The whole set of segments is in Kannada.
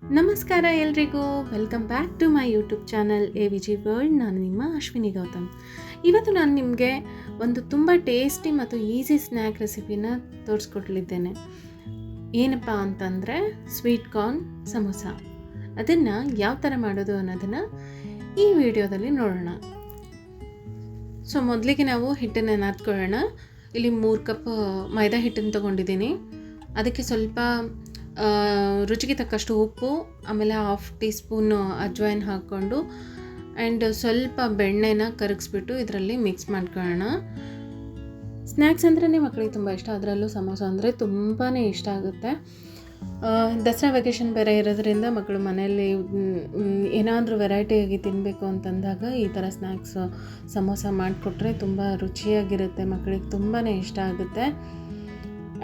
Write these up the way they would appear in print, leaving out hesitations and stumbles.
ನಮಸ್ಕಾರ ಎಲ್ರಿಗೂ, welcome back to my YouTube channel A V G world. ನಾನು ನಿಮ್ಮ ಅಶ್ವಿನಿ ಗೌತಮ್. ಇವತ್ತು ನಾನು ನಿಮಗೆ ಒಂದು ತುಂಬ ಟೇಸ್ಟಿ ಮತ್ತು ಈಸಿ ಸ್ನ್ಯಾಕ್ ರೆಸಿಪಿನ ತೋರಿಸ್ಕೊಡ್ಲಿದ್ದೇನೆ. ಏನಪ್ಪ ಅಂತಂದರೆ ಸ್ವೀಟ್ ಕಾರ್ನ್ ಸಮೋಸ. ಅದನ್ನು ಯಾವ ಥರ ಮಾಡೋದು ಅನ್ನೋದನ್ನು ಈ ವಿಡಿಯೋದಲ್ಲಿ ನೋಡೋಣ. ಸೊ ಮೊದಲಿಗೆ ನಾವು ಹಿಟ್ಟನ್ನು ನಾದ್ಕೊಳ್ಳೋಣ. ಇಲ್ಲಿ 3 ಕಪ್ ಮೈದಾ ಹಿಟ್ಟನ್ನು ತೊಗೊಂಡಿದ್ದೀನಿ. ಅದಕ್ಕೆ ಸ್ವಲ್ಪ ರುಚಿಗೆ ತಕ್ಕಷ್ಟು ಉಪ್ಪು, ಆಮೇಲೆ 1/2 ಟೀ ಸ್ಪೂನು ಅಜ್ವೈನ್ ಹಾಕ್ಕೊಂಡು ಆ್ಯಂಡ್ ಸ್ವಲ್ಪ ಬೆಣ್ಣೆನ ಕರಗಿಸ್ಬಿಟ್ಟು ಇದರಲ್ಲಿ ಮಿಕ್ಸ್ ಮಾಡ್ಕೊಳ್ಳೋಣ. ಸ್ನ್ಯಾಕ್ಸ್ ಅಂದ್ರೇ ಮಕ್ಕಳಿಗೆ ತುಂಬ ಇಷ್ಟ, ಅದರಲ್ಲೂ ಸಮೋಸ ಅಂದರೆ ತುಂಬಾ ಇಷ್ಟ ಆಗುತ್ತೆ. ದಸರಾ ವೆಕೇಷನ್ ಬೇರೆ ಇರೋದ್ರಿಂದ ಮಕ್ಕಳು ಮನೆಯಲ್ಲಿ ಏನಾದರೂ ವೆರೈಟಿಯಾಗಿ ತಿನ್ನಬೇಕು ಅಂತಂದಾಗ ಈ ಥರ ಸ್ನ್ಯಾಕ್ಸು ಸಮೋಸ ಮಾಡಿಕೊಟ್ರೆ ತುಂಬ ರುಚಿಯಾಗಿರುತ್ತೆ, ಮಕ್ಕಳಿಗೆ ತುಂಬಾ ಇಷ್ಟ ಆಗುತ್ತೆ.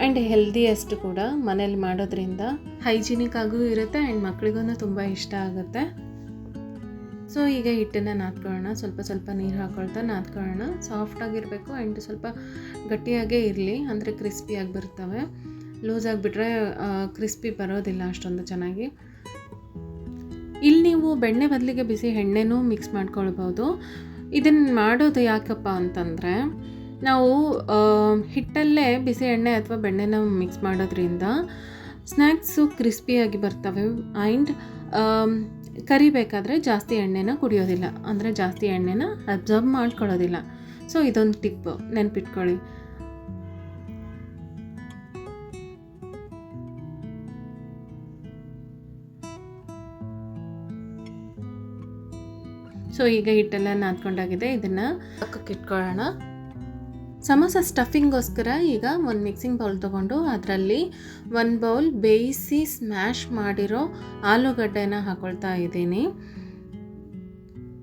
ಆ್ಯಂಡ್ ಹೆಲ್ದಿಯೆಸ್ಟ್ ಕೂಡ ಮನೇಲಿ ಮಾಡೋದ್ರಿಂದ ಹೈಜಿನಿಕ್ ಆಗೂ ಇರುತ್ತೆ ಆ್ಯಂಡ್ ಮಕ್ಕಳಿಗೂ ತುಂಬ ಇಷ್ಟ ಆಗುತ್ತೆ. ಸೊ ಈಗ ಹಿಟ್ಟನ್ನು ನಾದ್ಕೊಳ್ಳೋಣ. ಸ್ವಲ್ಪ ನೀರು ಹಾಕ್ಕೊಳ್ತಾ ನಾದ್ಕೊಳ್ಳೋಣ. ಸಾಫ್ಟಾಗಿರಬೇಕು ಆ್ಯಂಡ್ ಸ್ವಲ್ಪ ಗಟ್ಟಿಯಾಗೇ ಇರಲಿ, ಅಂದರೆ ಕ್ರಿಸ್ಪಿಯಾಗಿ ಬರ್ತವೆ. ಲೂಸ್ ಆಗಿಬಿಟ್ರೆ ಕ್ರಿಸ್ಪಿ ಬರೋದಿಲ್ಲ ಅಷ್ಟೊಂದು ಚೆನ್ನಾಗಿ. ಇಲ್ಲಿ ನೀವು ಬೆಣ್ಣೆ ಬದಲಿಗೆ ಬಿಸಿ ಎಣ್ಣೆನೂ ಮಿಕ್ಸ್ ಮಾಡ್ಕೊಳ್ಬೋದು. ಇದನ್ನು ಮಾಡೋದು ಯಾಕಪ್ಪ ಅಂತಂದರೆ, ನಾವು ಹಿಟ್ಟಲ್ಲೇ ಬಿಸಿ ಎಣ್ಣೆ ಅಥವಾ ಬೆಣ್ಣೆನ ಮಿಕ್ಸ್ ಮಾಡೋದ್ರಿಂದ ಸ್ನ್ಯಾಕ್ಸು ಕ್ರಿಸ್ಪಿಯಾಗಿ ಬರ್ತವೆ ಆ್ಯಂಡ್ ಕರಿಬೇಕಾದ್ರೆ ಜಾಸ್ತಿ ಎಣ್ಣೆನ ಕುಡಿಯೋದಿಲ್ಲ, ಅಂದರೆ ಜಾಸ್ತಿ ಎಣ್ಣೆನ ಅಬ್ಸರ್ವ್ ಮಾಡ್ಕೊಳ್ಳೋದಿಲ್ಲ. ಸೊ ಇದೊಂದು ಟಿಪ್ ನೆನ್ಪಿಟ್ಕೊಳ್ಳಿ. ಸೊ ಈಗ ಹಿಟ್ಟೆಲ್ಲ ನಾದ್ಕೊಂಡಾಗಿದೆ, ಇದನ್ನು ಪಕ್ಕಕ್ಕೆ ಇಟ್ಕೊಳ್ಳೋಣ. ಸಮೋಸ ಸ್ಟಫಿಂಗೋಸ್ಕರ ಈಗ ಒಂದು ಮಿಕ್ಸಿಂಗ್ ಬೌಲ್ ತೊಗೊಂಡು ಅದರಲ್ಲಿ 1 ಬೌಲ್ ಬೇಯಿಸಿ ಸ್ಮ್ಯಾಶ್ ಮಾಡಿರೋ ಆಲೂಗಡ್ಡೆನ ಹಾಕ್ಕೊಳ್ತಾ ಇದ್ದೀನಿ.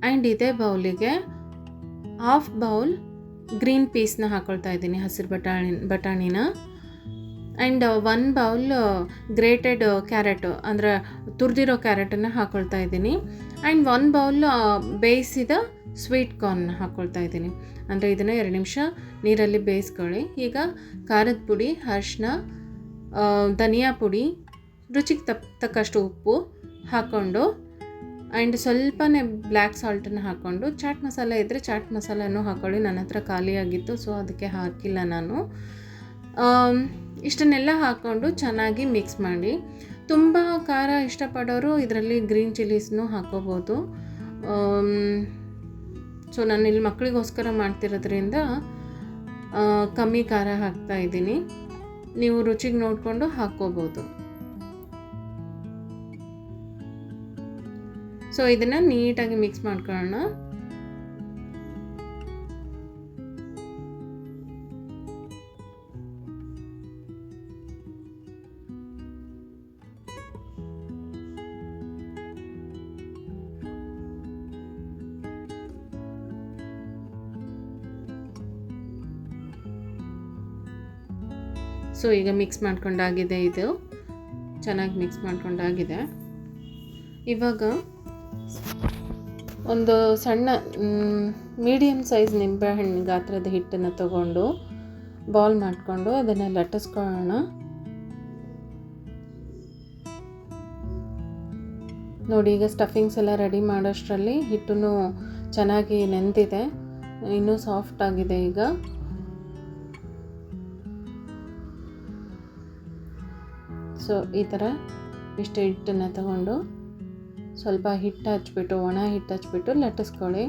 ಆ್ಯಂಡ್ ಇದೇ ಬೌಲಿಗೆ 1/2 ಬೌಲ್ ಗ್ರೀನ್ ಪೀಸ್ನ ಹಾಕ್ಕೊಳ್ತಾ ಇದ್ದೀನಿ, ಹಸಿರು ಬಟಾಣಿನ. ಆ್ಯಂಡ್ 1 ಬೌಲ್ ಗ್ರೇಟೆಡ್ ಕ್ಯಾರೆಟು, ಅಂದರೆ ತುರಿದಿರೋ ಕ್ಯಾರೆಟನ್ನು ಹಾಕ್ಕೊಳ್ತಾ ಇದ್ದೀನಿ. ಆ್ಯಂಡ್ 1 ಬೌಲ್ ಬೇಯಿಸಿದ ಸ್ವೀಟ್ ಕಾರ್ನ್ ಹಾಕ್ಕೊಳ್ತಾ ಇದ್ದೀನಿ. ಅಂದರೆ ಇದನ್ನು 2 ನಿಮಿಷ ನೀರಲ್ಲಿ ಬೇಯಿಸ್ಕೊಳ್ಳಿ. ಈಗ ಖಾರದ ಪುಡಿ, ಅರಿಶಿನ, ಧನಿಯಾ ಪುಡಿ, ರುಚಿಗೆ ತಕ್ಕಷ್ಟು ಉಪ್ಪು ಹಾಕ್ಕೊಂಡು ಆ್ಯಂಡ್ ಸ್ವಲ್ಪನೇ ಬ್ಲ್ಯಾಕ್ ಸಾಲ್ಟನ್ನು ಹಾಕ್ಕೊಂಡು, ಚಾಟ್ ಮಸಾಲೆ ಇದ್ದರೆ ಚಾಟ್ ಮಸಾಲನೂ ಹಾಕ್ಕೊಳ್ಳಿ. ನನ್ನ ಹತ್ರ ಖಾಲಿಯಾಗಿತ್ತು, ಸೊ ಅದಕ್ಕೆ ಹಾಕಿಲ್ಲ ನಾನು. ಇಷ್ಟನ್ನೆಲ್ಲ ಹಾಕ್ಕೊಂಡು ಚೆನ್ನಾಗಿ ಮಿಕ್ಸ್ ಮಾಡಿ. ತುಂಬ ಖಾರ ಇಷ್ಟಪಡೋರು ಇದರಲ್ಲಿ ಗ್ರೀನ್ ಚಿಲ್ಲೀಸ್ನೂ ಹಾಕ್ಕೋಬೋದು. ಸೊ ನಾನು ಇಲ್ಲಿ ಮಕ್ಕಳಿಗೋಸ್ಕರ ಮಾಡ್ತಿರೋದ್ರಿಂದ ಕಮ್ಮಿ ಖಾರ ಹಾಕ್ತಾ ಇದ್ದೀನಿ. ನೀವು ರುಚಿಗೆ ನೋಡಿಕೊಂಡು ಹಾಕ್ಕೋಬೋದು. ಸೊ ಇದನ್ನು ನೀಟಾಗಿ ಮಿಕ್ಸ್ ಮಾಡ್ಕೊಳ್ಳೋಣ. ಸೊ ಈಗ ಮಿಕ್ಸ್ ಮಾಡ್ಕೊಂಡಾಗಿದೆ, ಇದು ಚೆನ್ನಾಗಿ ಮಿಕ್ಸ್ ಮಾಡ್ಕೊಂಡಾಗಿದೆ. ಇವಾಗ ಒಂದು ಸಣ್ಣ ಮೀಡಿಯಮ್ ಸೈಜ್ ನಿಂಬೆಹಣ್ಣು ಗಾತ್ರದ ಹಿಟ್ಟನ್ನು ತಗೊಂಡು ಬಾಲ್ ಮಾಡಿಕೊಂಡು ಅದನ್ನು ಲಟ್ಟಿಸ್ಕೊಳ್ಳೋಣ. ನೋಡಿ, ಈಗ ಸ್ಟಫಿಂಗ್ಸ್ ಎಲ್ಲ ರೆಡಿ ಮಾಡೋಷ್ಟರಲ್ಲಿ ಹಿಟ್ಟನ್ನು ಚೆನ್ನಾಗಿ ನೆಂದಿದೆ, ಇನ್ನೂ ಸಾಫ್ಟ್ ಆಗಿದೆ. ಈಗ ಸೊ ಈ ಥರ ಇಷ್ಟು ಹಿಟ್ಟನ್ನು ತಗೊಂಡು ಸ್ವಲ್ಪ ಹಿಟ್ಟು ಹಚ್ಬಿಟ್ಟು, ಒಣ ಹಿಟ್ಟು ಹಚ್ಬಿಟ್ಟು ಲಟ್ಟಿಸ್ಕೊಳ್ಳಿ.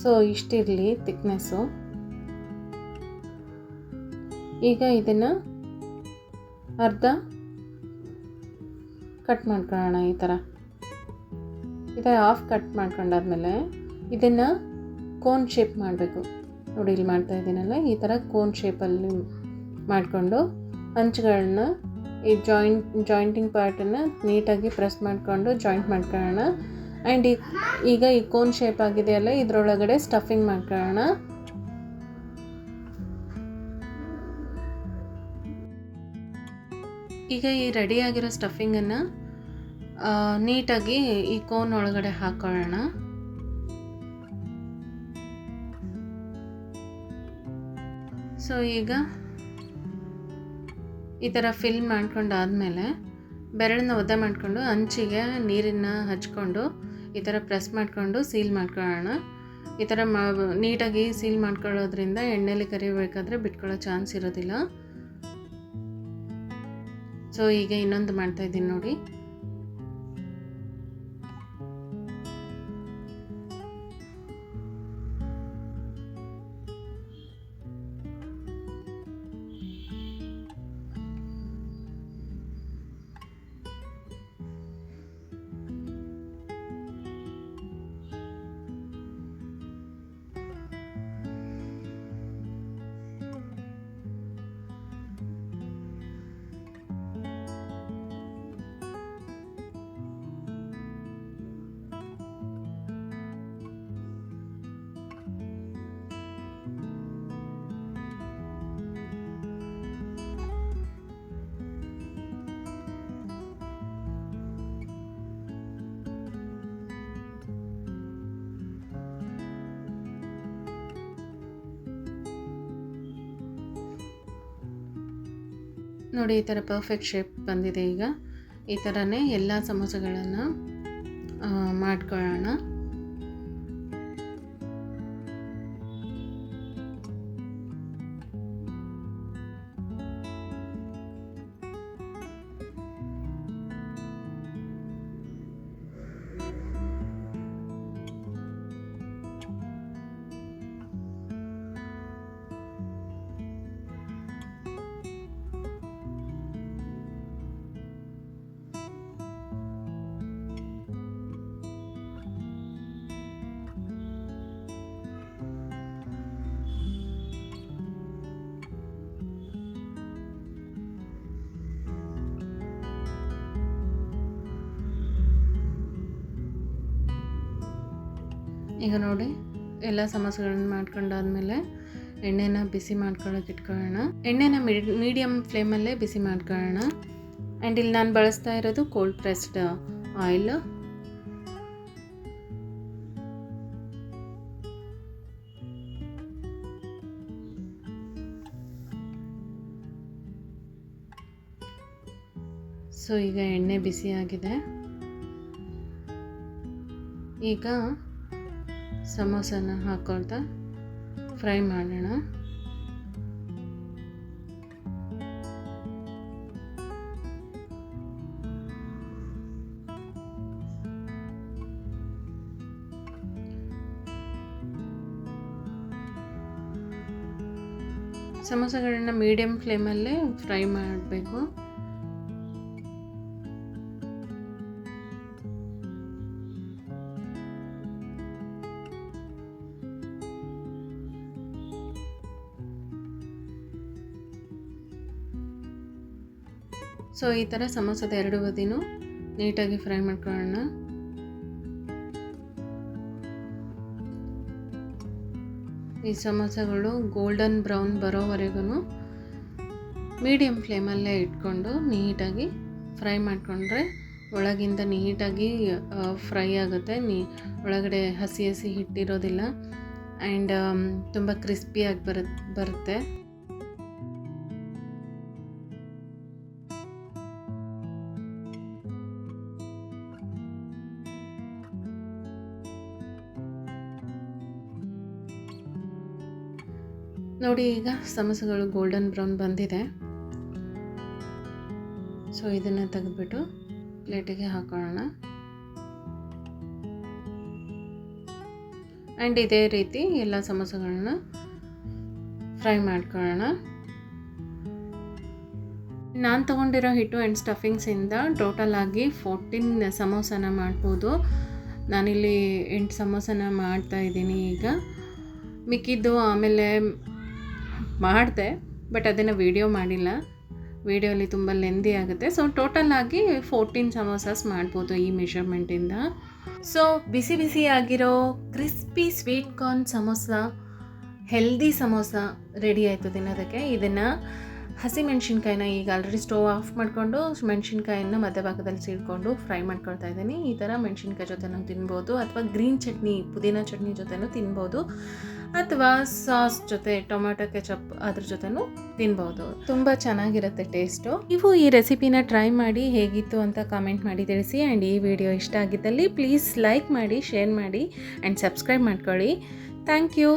So ಇಷ್ಟಿರಲಿ thickness. ಈಗ ಇದನ್ನು ಅರ್ಧ ಕಟ್ ಮಾಡ್ಕೊಳ್ಳೋಣ. ಈ ಥರ ಹಾಫ್ ಕಟ್ ಮಾಡ್ಕೊಂಡಾದ್ಮೇಲೆ ಇದನ್ನು ಕೋನ್ ಶೇಪ್ ಮಾಡಬೇಕು. ನೋಡಿ ಇಲ್ಲಿ ಮಾಡ್ತಾ ಇದ್ದೀನಲ್ಲ, ಈ ಥರ ಕೋನ್ ಶೇಪಲ್ಲಿ ಮಾಡಿಕೊಂಡು ಅಂಚುಗಳನ್ನ ಈ ಜಾಯಿಂಟಿಂಗ್ ಪಾರ್ಟನ್ನು ನೀಟಾಗಿ ಪ್ರೆಸ್ ಮಾಡಿಕೊಂಡು ಜಾಯಿಂಟ್ ಮಾಡ್ಕೊಳ್ಳೋಣ. ಆ್ಯಂಡ್ ಈಗ ಈ ಕೋನ್ ಶೇಪ್ ಆಗಿದೆಯಲ್ಲ, ಇದರೊಳಗಡೆ ಸ್ಟಫಿಂಗ್ ಮಾಡ್ಕೊಳ್ಳೋಣ. ಈಗ ಈ ರೆಡಿಯಾಗಿರೋ ಸ್ಟಫಿಂಗನ್ನು ನೀಟಾಗಿ ಈ ಕೋನ್ ಒಳಗಡೆ ಹಾಕ್ಕೊಳ್ಳೋಣ. ಸೊ ಈಗ ಈ ಥರ ಫಿಲ್ ಮಾಡ್ಕೊಂಡಾದಮೇಲೆ ಬೆರಳನ್ನ ಒದ್ದೆ ಮಾಡಿಕೊಂಡು ಅಂಚಿಗೆ ನೀರನ್ನು ಹಚ್ಕೊಂಡು ಈ ಥರ ಪ್ರೆಸ್ ಮಾಡಿಕೊಂಡು ಸೀಲ್ ಮಾಡ್ಕೊಳ್ಳೋಣ. ಈ ಥರ ನೀಟಾಗಿ ಸೀಲ್ ಮಾಡ್ಕೊಳ್ಳೋದ್ರಿಂದ ಎಣ್ಣೆಲಿ ಕರಿಬೇಕಾದ್ರೆ ಬಿಟ್ಕೊಳ್ಳೋ ಚಾನ್ಸ್ ಇರೋದಿಲ್ಲ. ಸೊ ಈಗ ಇನ್ನೊಂದು ಮಾಡ್ತಾಯಿದ್ದೀನಿ ನೋಡಿ. ನೋಡಿ ಈ ಥರ ಪರ್ಫೆಕ್ಟ್ ಶೇಪ್ ಬಂದಿದೆ. ಈಗ ಈ ಥರನೇ ಎಲ್ಲ ಸಮೋಸಗಳನ್ನು ಮಾಡ್ಕೊಳ್ಳೋಣ. ಈಗ ನೋಡಿ ಎಲ್ಲ ಸಮೋಸೆಗಳನ್ನ ಮಾಡ್ಕೊಂಡಾದ್ಮೇಲೆ ಎಣ್ಣೆನ ಬಿಸಿ ಮಾಡ್ಕೊಳ್ಳೋಕೆ ಇಟ್ಕೊಳ್ಳೋಣ. ಎಣ್ಣೆನ ಮೀಡಿಯಮ್ ಫ್ಲೇಮಲ್ಲೇ ಬಿಸಿ ಮಾಡ್ಕೊಳ್ಳೋಣ. ಆ್ಯಂಡ್ ಇಲ್ಲಿ ನಾನು ಬಳಸ್ತಾ ಇರೋದು ಕೋಲ್ಡ್ ಪ್ರೆಸ್ಡ್ ಆಯಿಲ್. ಸೊ ಈಗ ಎಣ್ಣೆ ಬಿಸಿಯಾಗಿದೆ. ಈಗ ಸಮೋಸನ ಹಾಕೊಳ್ತಾ ಫ್ರೈ ಮಾಡೋಣ. ಸಮೋಸಗಳನ್ನ ಮೀಡಿಯಮ್ ಫ್ಲೇಮಲ್ಲೇ ಫ್ರೈ ಮಾಡಬೇಕು. ಸೊ ಈ ಥರ ಸಮೋಸದ ಎರಡು ಬದಿನೂ ನೀಟಾಗಿ ಫ್ರೈ ಮಾಡ್ಕೊಳ್ಳೋಣ. ಈ ಸಮೋಸಗಳು ಗೋಲ್ಡನ್ ಬ್ರೌನ್ ಬರೋವರೆಗೂ ಮೀಡಿಯಮ್ ಫ್ಲೇಮಲ್ಲೇ ಇಟ್ಕೊಂಡು ನೀಟಾಗಿ ಫ್ರೈ ಮಾಡಿಕೊಂಡ್ರೆ ಒಳಗಿಂದ ನೀಟಾಗಿ ಫ್ರೈ ಆಗುತ್ತೆ. ಒಳಗಡೆ ಹಸಿ ಹಸಿ ಹಿಟ್ಟಿರೋದಿಲ್ಲ ಆ್ಯಂಡ್ ತುಂಬ ಕ್ರಿಸ್ಪಿಯಾಗಿ ಬರುತ್ತೆ. ನೋಡಿ ಈಗ ಸಮೋಸಗಳು ಗೋಲ್ಡನ್ ಬ್ರೌನ್ ಬಂದಿದೆ. ಸೊ ಇದನ್ನು ತೆಗೆದುಬಿಟ್ಟು ಪ್ಲೇಟಿಗೆ ಹಾಕೊಳ್ಳೋಣ. ಆ್ಯಂಡ್ ಇದೇ ರೀತಿ ಎಲ್ಲ ಸಮೋಸಗಳನ್ನ ಫ್ರೈ ಮಾಡ್ಕೊಳ್ಳೋಣ. ನಾನು ತೊಗೊಂಡಿರೋ ಹಿಟ್ಟು ಆ್ಯಂಡ್ ಸ್ಟಫಿಂಗ್ಸಿಂದ ಟೋಟಲ್ ಆಗಿ 14 ಸಮೋಸನ ಮಾಡ್ಬೋದು. ನಾನಿಲ್ಲಿ 8 ಸಮೋಸನ ಮಾಡ್ತಾಯಿದ್ದೀನಿ ಈಗ. ಮಿಕ್ಕಿದ್ದು ಆಮೇಲೆ ಮಾಡಿದೆ, ಬಟ್ ಅದನ್ನು ವೀಡಿಯೋ ಮಾಡಿಲ್ಲ. ವೀಡಿಯೋಲಿ ತುಂಬ ಲೆಂದಿ ಆಗುತ್ತೆ. ಸೊ ಟೋಟಲ್ ಆಗಿ 14 ಸಮೋಸಾಸ್ ಮಾಡ್ಬೋದು ಈ ಮೆಷರ್ಮೆಂಟಿಂದ. ಸೊ ಬಿಸಿ ಬಿಸಿಯಾಗಿರೋ crispy sweet corn samosa, healthy samosa ready ಆಯಿತು ತಿನ್ನೋದಕ್ಕೆ. ಇದನ್ನು ಹಸಿಮೆಣ್ಸಿನ್ಕಾಯಿನ ಈಗ ಆಲ್ರೆಡಿ ಸ್ಟವ್ ಆಫ್ ಮಾಡಿಕೊಂಡು ಮೆಣಸಿನ್ಕಾಯಿನ ಮಧ್ಯಭಾಗದಲ್ಲಿ ಸೀಳ್ಕೊಂಡು ಫ್ರೈ ಮಾಡ್ಕೊಳ್ತಾ ಇದ್ದೀನಿ. ಈ ಥರ ಮೆಣಸಿನ್ಕಾಯಿ ಜೊತೆನೂ ತಿನ್ಬೋದು, ಅಥವಾ ಗ್ರೀನ್ ಚಟ್ನಿ, ಪುದೀನ ಚಟ್ನಿ ಜೊತೆನೂ ತಿನ್ಬೋದು, ಅಥವಾ ಸಾಸ್ ಜೊತೆ ಟೊಮೆಟೊ ಕೆಚಪ್ ಅದ್ರ ಜೊತೆನೂ ತಿನ್ಬೋದು. ತುಂಬ ಚೆನ್ನಾಗಿರುತ್ತೆ ಟೇಸ್ಟು. ನೀವು ಈ ರೆಸಿಪಿನ ಟ್ರೈ ಮಾಡಿ ಹೇಗಿತ್ತು ಅಂತ ಕಾಮೆಂಟ್ ಮಾಡಿ ತಿಳಿಸಿ. ಆ್ಯಂಡ್ ಈ ವಿಡಿಯೋ ಇಷ್ಟ ಆಗಿದ್ದಲ್ಲಿ ಪ್ಲೀಸ್ ಲೈಕ್ ಮಾಡಿ, ಶೇರ್ ಮಾಡಿ ಆ್ಯಂಡ್ ಸಬ್ಸ್ಕ್ರೈಬ್ ಮಾಡ್ಕೊಳ್ಳಿ. Thank you.